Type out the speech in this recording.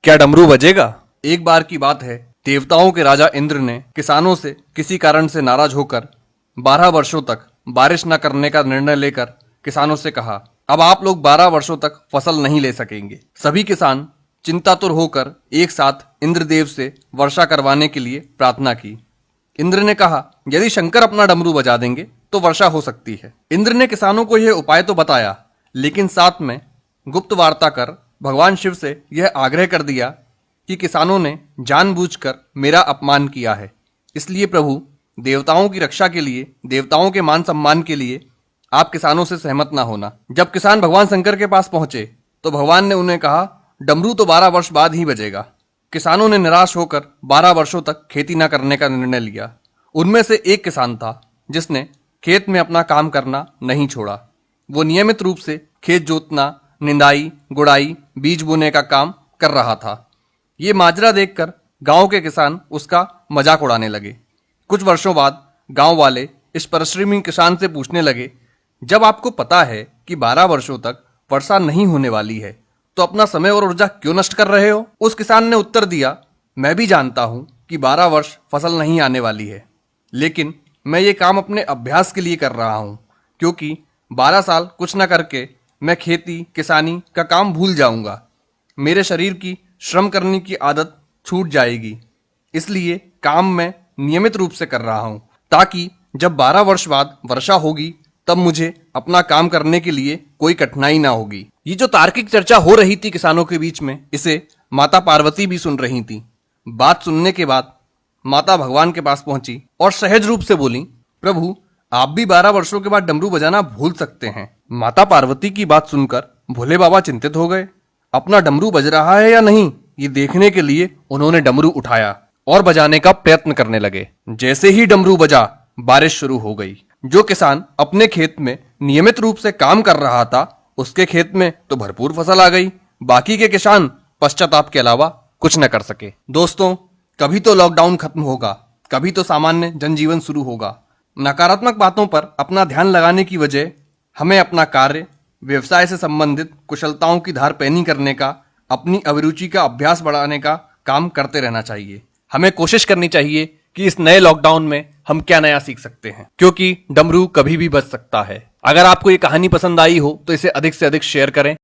क्या डमरू बजेगा? एक बार की बात है, देवताओं के राजा इंद्र ने किसानों से किसी कारण से नाराज होकर 12 वर्षों तक बारिश न करने का निर्णय लेकर किसानों से कहा, अब आप लोग 12 वर्षों तक फसल नहीं ले सकेंगे। सभी किसान चिंतातुर होकर एक साथ इंद्रदेव से वर्षा करवाने के लिए प्रार्थना की। इंद्र ने कहा, यदि शंकर अपना डमरू बजा देंगे तो वर्षा हो सकती है। इंद्र ने किसानों को यह उपाय तो बताया, लेकिन साथ में गुप्त वार्ता कर भगवान शिव से यह आग्रह कर दिया कि किसानों ने जानबूझकर मेरा अपमान किया है, इसलिए प्रभु देवताओं की रक्षा के लिए, देवताओं के मान सम्मान के लिए आप किसानों से सहमत ना होना। जब किसान भगवान शंकर के पास पहुंचे तो भगवान ने उन्हें कहा, डमरू तो 12 वर्ष बाद ही बजेगा। किसानों ने निराश होकर 12 वर्षों तक खेती न करने का निर्णय लिया। उनमें से एक किसान था जिसने खेत में अपना काम करना नहीं छोड़ा। वो नियमित रूप से खेत जोतना, निंदाई, गुड़ाई, बीज बोने का काम कर रहा था। ये माजरा देखकर गांव के किसान उसका मजाक उड़ाने लगे। कुछ वर्षों बाद गांव वाले इस परिश्रमी किसान से पूछने लगे, जब आपको पता है कि 12 वर्षों तक वर्षा नहीं होने वाली है, तो अपना समय और ऊर्जा क्यों नष्ट कर रहे हो? उस किसान ने उत्तर दिया, मैं भी जानता हूं कि 12 वर्ष फसल नहीं आने वाली है, लेकिन मैं ये काम अपने अभ्यास के लिए कर रहा हूं, क्योंकि 12 साल कुछ न करके मैं खेती किसानी का काम भूल जाऊंगा। मेरे शरीर की श्रम करने की आदत छूट जाएगी, इसलिए काम मैं नियमित रूप से कर रहा हूं, ताकि जब 12 वर्ष बाद वर्षा होगी तब मुझे अपना काम करने के लिए कोई कठिनाई ना होगी। ये जो तार्किक चर्चा हो रही थी किसानों के बीच में, इसे माता पार्वती भी सुन रही थी। बात सुनने के बाद माता भगवान के पास पहुंची और सहज रूप से बोली, प्रभु आप भी 12 वर्षों के बाद डमरू बजाना भूल सकते हैं। माता पार्वती की बात सुनकर भोले बाबा चिंतित हो गए। अपना डमरू बज रहा है या नहीं, ये देखने के लिए उन्होंने डमरू उठाया और बजाने का प्रयत्न करने लगे। जैसे ही डमरू बजा, बारिश शुरू हो गई। जो किसान अपने खेत में नियमित रूप से काम कर रहा था, उसके खेत में तो भरपूर फसल आ गई। बाकी के किसान पश्चाताप के अलावा कुछ न कर सके। दोस्तों, कभी तो लॉकडाउन खत्म होगा, कभी तो सामान्य जनजीवन शुरू होगा। नकारात्मक बातों पर अपना ध्यान लगाने की वजह हमें अपना कार्य, व्यवसाय से संबंधित कुशलताओं की धार पैनी करने का, अपनी अभिरुचि का अभ्यास बढ़ाने का काम करते रहना चाहिए। हमें कोशिश करनी चाहिए कि इस नए लॉकडाउन में हम क्या नया सीख सकते हैं, क्योंकि डमरू कभी भी बज सकता है। अगर आपको ये कहानी पसंद आई हो तो इसे अधिक से अधिक शेयर करें।